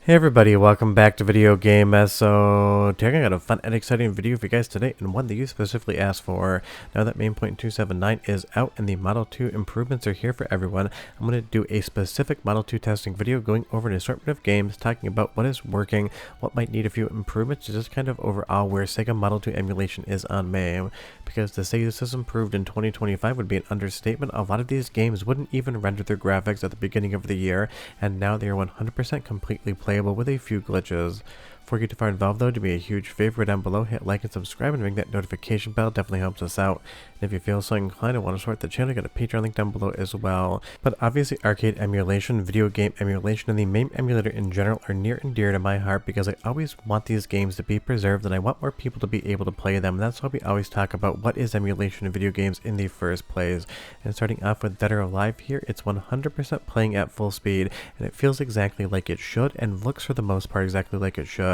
Hey everybody, welcome back to Video Game So today I got a fun and exciting video for you guys today, and one that you specifically asked for. Now that MAME 279 is out and the Model 2 improvements are here for everyone, I'm going to do a specific Model 2 testing video going over an assortment of games, talking about what is working, what might need a few improvements, just kind of overall where Sega Model 2 emulation is on MAME. Because to say this is improved in 2025 would be an understatement. A lot of these games wouldn't even render their graphics at the beginning of the year, and now they are 100% completely playable with a few glitches. Before you get too far involved though, do me a huge favor down below, hit like and subscribe and ring that notification bell, definitely helps us out. And if you feel so inclined and want to support the channel, got a Patreon link down below as well. But obviously arcade emulation, video game emulation, and the MAME emulator in general are near and dear to my heart because I always want these games to be preserved and I want more people to be able to play them. And that's why we always talk about what is emulation in video games in the first place. And starting off with Dead or Alive here, it's 100% playing at full speed and it feels exactly like it should and looks for the most part exactly like it should.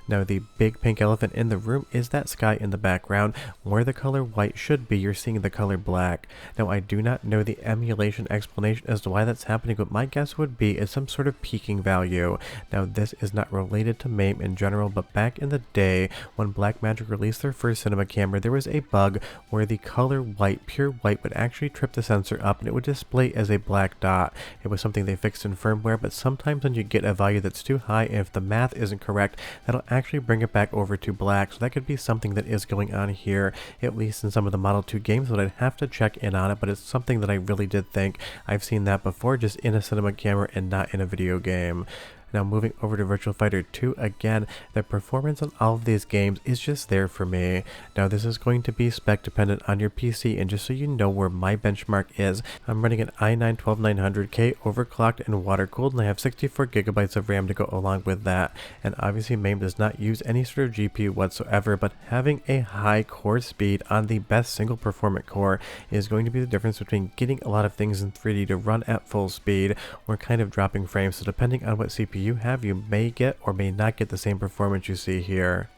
Now the big pink elephant in the room is that sky in the background. Where the color white should be, you're seeing the color black. Now I do not know the emulation explanation as to why that's happening, but my guess would be it's some sort of peaking value. Now this is not related to MAME in general, but back in the day when Blackmagic released their first cinema camera, there was a bug where the color white, pure white, would actually trip the sensor up and it would display as a black dot. It was something they fixed in firmware, but sometimes when you get a value that's too high and if the math isn't correct, that'll actually bring it back over to black. So that could be something that is going on here, at least in some of the Model 2 games, but I'd have to check in on it. But it's something that I really did think I've seen that before, just in a cinema camera and not in a video game. Now moving over to Virtua Fighter 2, again, the performance on all of these games is just there for me. Now this is going to be spec dependent on your PC, and just so you know where my benchmark is, I'm running an i9-12900K overclocked and water cooled, and I have 64 gigabytes of RAM to go along with that. And obviously MAME does not use any sort of GPU whatsoever, but having a high core speed on the best single performant core is going to be the difference between getting a lot of things in 3D to run at full speed or kind of dropping frames. So depending on what CPU you have, you may get or may not get the same performance you see here.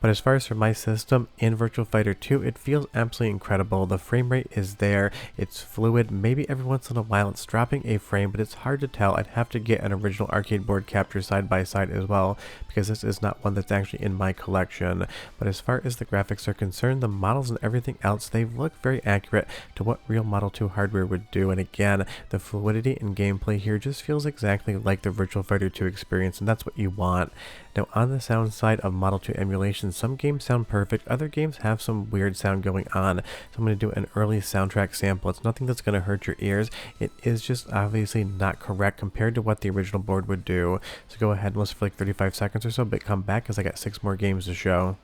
But as far as for my system in Virtua Fighter 2, it feels absolutely incredible. The frame rate is there, it's fluid, maybe every once in a while it's dropping a frame, but it's hard to tell. I'd have to get an original arcade board capture side by side as well, because this is not one that's actually in my collection. But as far as the graphics are concerned, the models and everything else, they look very accurate to what real Model 2 hardware would do. And again, the fluidity in gameplay here just feels exactly like the Virtua Fighter 2 experience, and that's what you want. Now on the sound side of Model 2 emulation, some games sound perfect, other games have some weird sound going on. So I'm going to do an early soundtrack sample. It's nothing that's going to hurt your ears. It is just obviously not correct compared to what the original board would do. So go ahead and listen for like 35 seconds or so, but come back because I got 6 more games to show.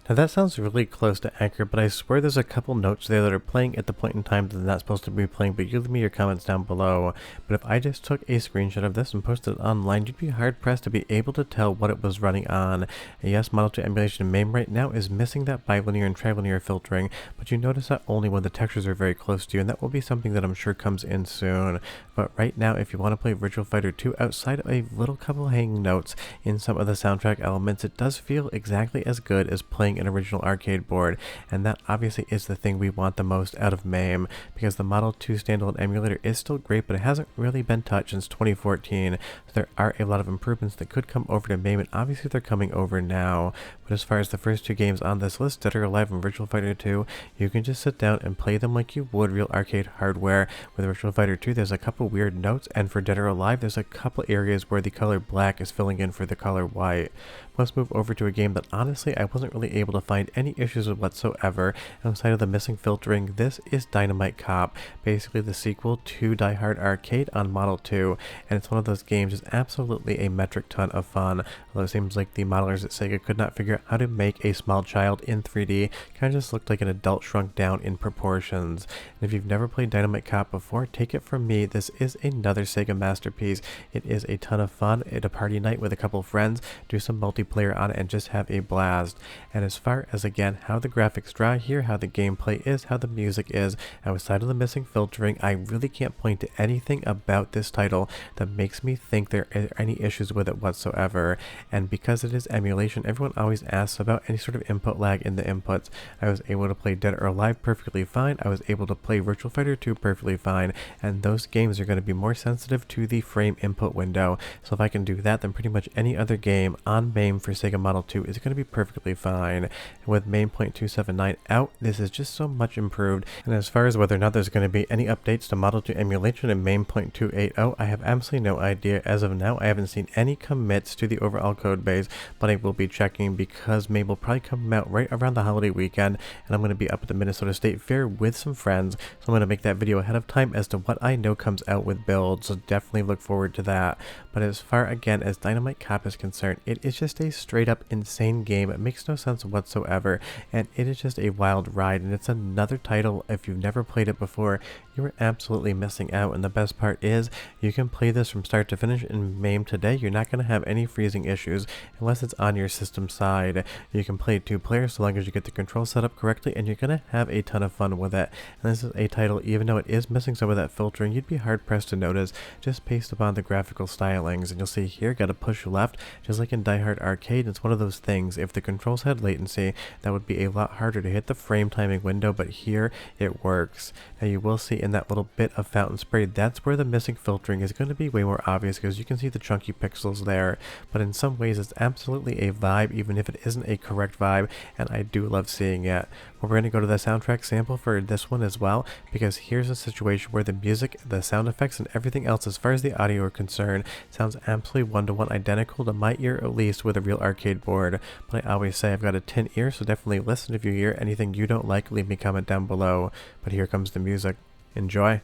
Now that sounds really close to accurate, but I swear there's a couple notes there that are playing at the point in time that they're not supposed to be playing, but you leave me your comments down below. But if I just took a screenshot of this and posted it online, you'd be hard pressed to be able to tell what it was running on. And yes, Model 2 emulation in MAME right now is missing that bilinear and trilinear filtering, but you notice that only when the textures are very close to you, and that will be something that I'm sure comes in soon. But right now, if you want to play Virtua Fighter 2 outside of a little couple hanging notes in some of the soundtrack elements, it does feel exactly as good as playing an original arcade board, and that obviously is the thing we want the most out of MAME, because the Model 2 standalone emulator is still great, but it hasn't really been touched since 2014, so there are a lot of improvements that could come over to MAME, and obviously they're coming over now. But as far as the first 2 games on this list, Dead or Alive and Virtua Fighter 2, you can just sit down and play them like you would real arcade hardware. With Virtua Fighter 2, there's a couple weird notes, and for Dead or Alive, there's a couple areas where the color black is filling in for the color white. Let's move over to a game that honestly I wasn't really able to find any issues with whatsoever outside of the missing filtering. This is Dynamite Cop, basically the sequel to Die Hard Arcade on Model 2, and it's one of those games that's absolutely a metric ton of fun, although it seems like the modelers at Sega could not figure out how to make a small child in 3D, kind of just looked like an adult shrunk down in proportions. And if you've never played Dynamite Cop before, take it from me, this is another Sega masterpiece. It is a ton of fun at a party night with a couple friends, do some multiplayer on it and just have a blast. And as far as again how the graphics draw here, how the gameplay is, how the music is, outside of the missing filtering, I really can't point to anything about this title that makes me think there are any issues with it whatsoever. And because it is emulation, everyone always asks about any sort of input lag in the inputs. I was able to play Dead or Alive perfectly fine, I was able to play Virtua Fighter 2 perfectly fine, and those games are going to be more sensitive to the frame input window, so if I can do that, then pretty much any other game on MAME for Sega Model 2 is going to be perfectly fine. And with MAME 0.279 out, this is just so much improved, and as far as whether or not there's going to be any updates to Model 2 emulation in MAME 0.280, I have absolutely no idea. As of now, I haven't seen any commits to the overall code base, but I will be checking because MAME will probably come out right around the holiday weekend, and I'm going to be up at the Minnesota State Fair with some friends, so I'm going to make that video ahead of time as to what I know comes out with builds, so definitely look forward to that. But as far again as Dynamite Cop is concerned, it is just a straight up insane game. It makes no sense whatsoever, and it is just a wild ride, and it's another title, if you've never played it before, you are absolutely missing out. And the best part is you can play this from start to finish in MAME today. You're not going to have any freezing issues unless it's on your system side. You can play 2 players so long as you get the control set up correctly, and you're going to have a ton of fun with it. And this is a title, even though it is missing some of that filtering, you'd be hard pressed to notice just based upon the graphical stylings. And you'll see here, got to push left just like in Die Hard Arcade. It's one of those things, if the controls had latency, that would be a lot harder to hit the frame timing window, but here it works. Now you will see in that little bit of fountain spray, that's where the missing filtering is going to be way more obvious, because you can see the chunky pixels there, but in some ways it's absolutely a vibe, even if it isn't a correct vibe, and I do love seeing it. But we're going to go to the soundtrack sample for this one as well, because here's a situation where the music, the sound effects, and everything else as far as the audio are concerned sounds absolutely one-to-one identical to my ear, at least with a real arcade board. But I always say I've got a tin ear, so definitely listen. If you hear anything you don't like, leave me a comment down below. But here comes the music. Enjoy.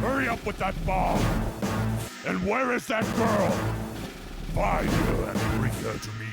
Hurry up with that bomb! And where is that girl? Find her and bring her to me.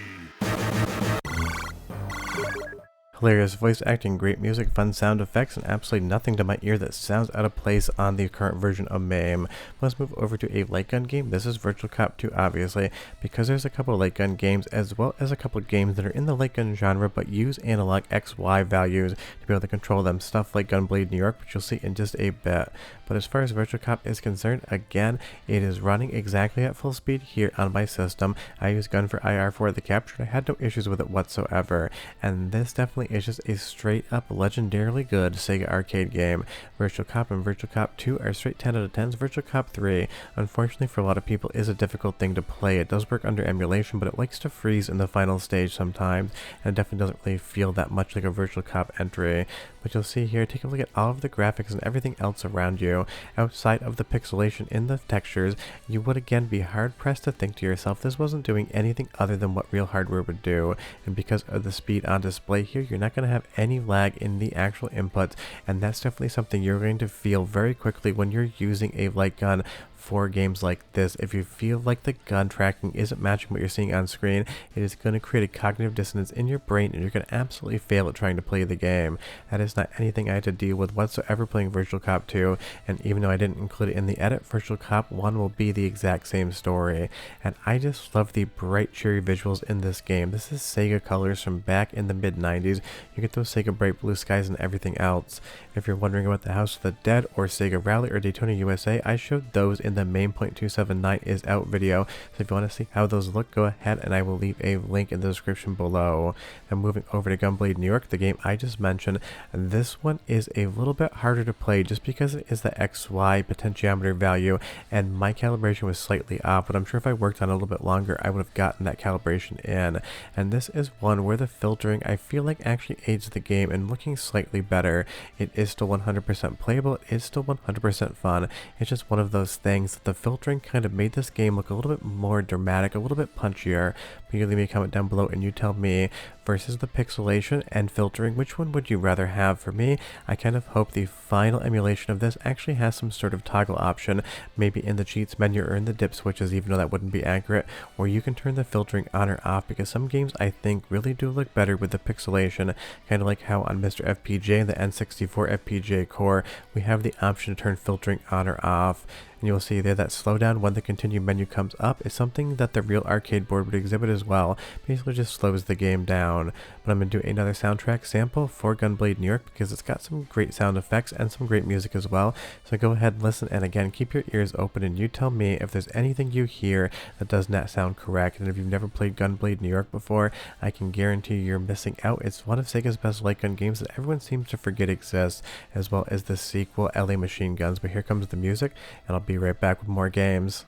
Hilarious voice acting, great music, fun sound effects, and absolutely nothing to my ear that sounds out of place on the current version of MAME. Let's move over to a light gun game. This is Virtual Cop 2, obviously, because there's a couple of light gun games as well as a couple of games that are in the light gun genre but use analog XY values to be able to control them. Stuff like Gunblade New York, which you'll see in just a bit. But as far as Virtual Cop is concerned, again, it is running exactly at full speed here on my system. I use Gun for IR for the capture. I had no issues with it whatsoever, and this definitely is just a straight up legendarily good Sega arcade game. Virtual Cop and Virtual Cop 2 are straight 10 out of 10s. Virtual Cop 3, unfortunately for a lot of people, is a difficult thing to play. It does work under emulation, but it likes to freeze in the final stage sometimes, and it definitely doesn't really feel that much like a Virtual Cop entry. But you'll see here, take a look at all of the graphics and everything else around you. Outside of the pixelation in the textures, you would again be hard pressed to think to yourself this wasn't doing anything other than what real hardware would do. And because of the speed on display here, you're not going to have any lag in the actual inputs, and that's definitely something you're going to feel very quickly when you're using a light gun for games like this. If you feel like the gun tracking isn't matching what you're seeing on screen, it is going to create a cognitive dissonance in your brain, and you're going to absolutely fail at trying to play the game. That is not anything I had to deal with whatsoever playing Virtual Cop 2, and even though I didn't include it in the edit, Virtual Cop 1 will be the exact same story. And I just love the bright, cheery visuals in this game. This is Sega colors from back in the mid-90s. You get those Sega bright blue skies and everything else. If you're wondering about the House of the Dead or Sega Rally or Daytona USA, I showed those in in the MAME.279 is out video. So if you want to see how those look, go ahead and I will leave a link in the description below. Now moving over to Gunblade New York, the game I just mentioned, this one is a little bit harder to play just because it is the XY potentiometer value and my calibration was slightly off, but I'm sure if I worked on it a little bit longer I would have gotten that calibration in. And this is one where the filtering I feel like actually aids the game in looking slightly better. It is still 100% playable, it is still 100% fun. It's just one of those things that the filtering kind of made this game look a little bit more dramatic, a little bit punchier. But you leave me a comment down below and you tell me, versus the pixelation and filtering, which one would you rather have? For me, I kind of hope the final emulation of this actually has some sort of toggle option, maybe in the cheats menu or in the dip switches, even though that wouldn't be accurate, where you can turn the filtering on or off, because some games I think really do look better with the pixelation, kind of like how on Mr. FPGA and the N64 FPGA core, we have the option to turn filtering on or off. And you'll see there that slowdown when the continue menu comes up is something that the real arcade board would exhibit as well. Basically just slows the game down. But I'm going to do another soundtrack sample for Gunblade New York because it's got some great sound effects and some great music as well. So go ahead and listen, and again, keep your ears open and you tell me if there's anything you hear that does not sound correct. And if you've never played Gunblade New York before, I can guarantee you're missing out. It's one of Sega's best light gun games that everyone seems to forget exists, as well as the sequel LA Machine Guns. But here comes the music, and I'll be right back with more games.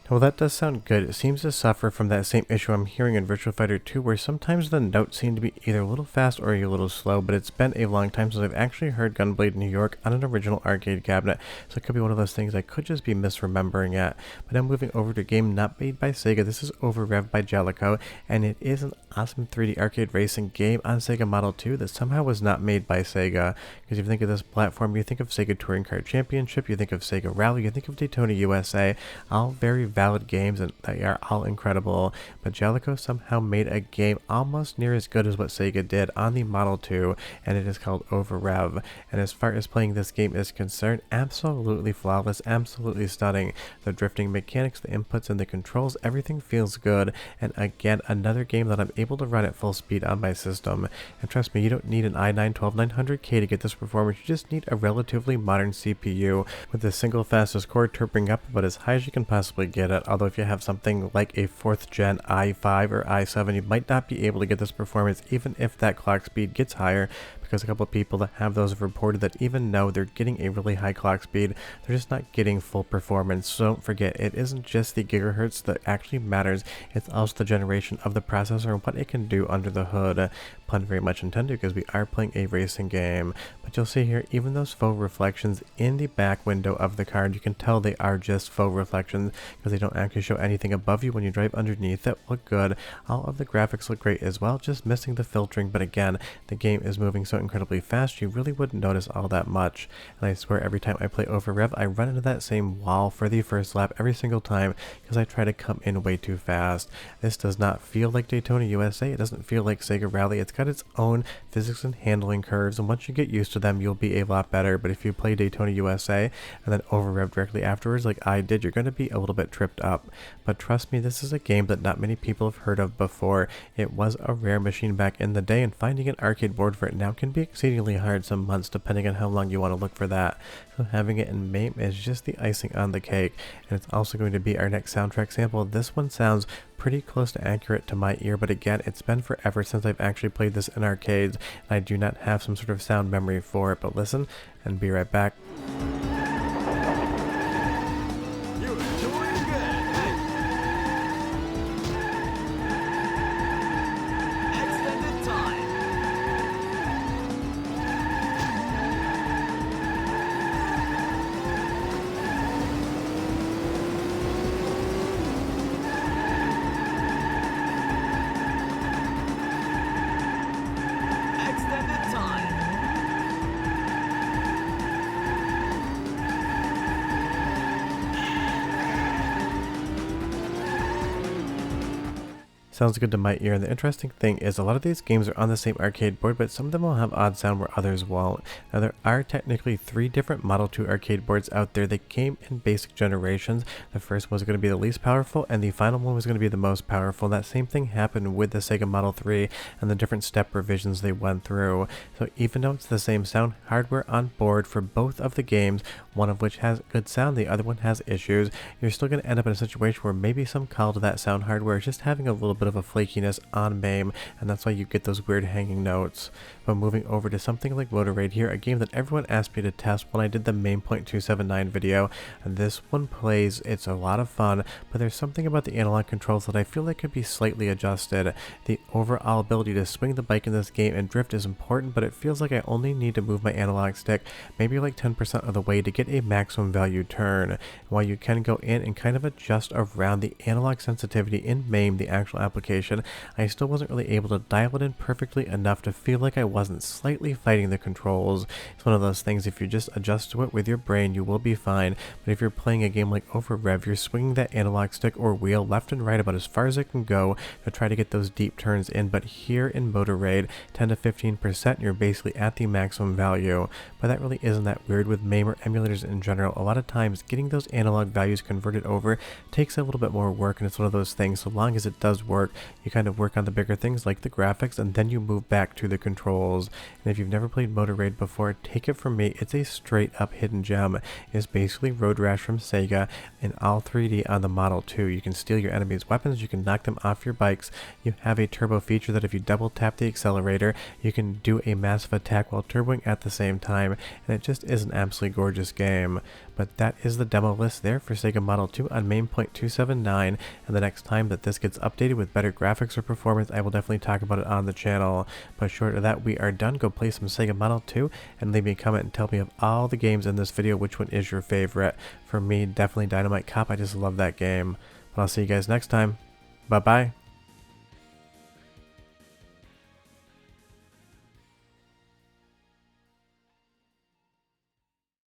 Well, that does sound good. It seems to suffer from that same issue I'm hearing in Virtua Fighter 2, where sometimes the notes seem to be either a little fast or a little slow, but it's been a long time since I've actually heard Gunblade New York on an original arcade cabinet, so it could be one of those things I could just be misremembering it. But now moving over to a game not made by Sega. This is Over Rev by Jellico, and it is an awesome 3D arcade racing game on Sega Model 2 that somehow was not made by Sega. Because if you think of this platform, you think of Sega Touring Car Championship, you think of Sega Rally, you think of Daytona USA, all very valid games and they are all incredible. But Jellico somehow made a game almost near as good as what Sega did on the Model 2, and it is called Over Rev. And as far as playing this game is concerned, absolutely flawless, absolutely stunning. The drifting mechanics, the inputs and the controls, everything feels good. And again, another game that I'm able to run at full speed on my system. And trust me, you don't need an i9-12900K to get this performance. You just need a relatively modern CPU with the single fastest core turping up about as high as you can possibly get it. Although if you have something like a 4th gen i5 or i7, you might not be able to get this performance even if that clock speed gets higher, because a couple of people that have those have reported that even though they're getting a really high clock speed, they're just not getting full performance. So don't forget, it isn't just the gigahertz that actually matters, it's also the generation of the processor and what it can do under the hood. Pun very much intended, because we are playing a racing game. But you'll see here, even those faux reflections in the back window of the card, you can tell they are just faux reflections because they don't actually show anything above you when you drive underneath it. Look good. All of the graphics look great as well, just missing the filtering. But again, the game is moving so incredibly fast, you really wouldn't notice all that much. And I swear every time I play Over Rev, I run into that same wall for the first lap every single time because I try to come in way too fast. This does not feel like Daytona USA. It doesn't feel like Sega Rally. It's got its own physics and handling curves, and once you get used to them, you'll be a lot better. But if you play Daytona USA and then Over Rev directly afterwards like I did, you're going to be a little bit tripped up. But trust me, this is a game that not many people have heard of before. It was a rare machine back in the day, and finding an arcade board for it now can be exceedingly hard some months depending on how long you want to look for that. So having it in MAME is just the icing on the cake, and it's also going to be our next soundtrack sample. This one sounds pretty close to accurate to my ear, but again, it's been forever since I've actually played this in arcades, and I do not have some sort of sound memory for it. But listen and be right back. Sounds good to my ear, and the interesting thing is a lot of these games are on the same arcade board, but some of them will have odd sound where others won't. Now there are technically 3 different Model 2 arcade boards out there that came in basic generations. The first one was going to be the least powerful, and the final one was going to be the most powerful. That same thing happened with the Sega Model 3 and the different step revisions they went through. So even though it's the same sound hardware on board for both of the games, one of which has good sound, the other one has issues, you're still going to end up in a situation where maybe some call to that sound hardware is just having a little bit of a flakiness on MAME, and that's why you get those weird hanging notes. But moving over to something like Motorade here, a game that everyone asked me to test when I did the MAME.279 video, and this one plays, it's a lot of fun, but there's something about the analog controls that I feel like could be slightly adjusted. The overall ability to swing the bike in this game and drift is important, but it feels like I only need to move my analog stick maybe like 10% of the way to get a maximum value turn. While you can go in and kind of adjust around the analog sensitivity in MAME, the actual application, I still wasn't really able to dial it in perfectly enough to feel like I wasn't slightly fighting the controls. It's one of those things, if you just adjust to it with your brain, you will be fine, but if you're playing a game like Over Rev, you're swinging that analog stick or wheel left and right about as far as it can go to try to get those deep turns in, but here in Motorade, 10 to 15%, you're basically at the maximum value. But that really isn't that weird with MAME or emulators in general. A lot of times, getting those analog values converted over takes a little bit more work, and it's one of those things, so long as it does work, you kind of work on the bigger things like the graphics, and then you move back to the controls. And if you've never played Motorade before, take it from me, it's a straight up hidden gem. It's basically Road Rash from Sega in all 3D on the Model 2. You can steal your enemies' weapons, you can knock them off your bikes, you have a turbo feature that if you double tap the accelerator, you can do a massive attack while turboing at the same time, and it just is an absolutely gorgeous game. But that is the demo list there for Sega Model 2 on MAME.279, and the next time that this gets updated with better graphics or performance, I will definitely talk about it on the channel. But short of that, we are done. Go play some Sega Model 2 and leave me a comment and tell me of all the games in this video which one is your favorite. For me, definitely Dynamite Cop. I just love that game. But I'll see you guys next time. Bye bye.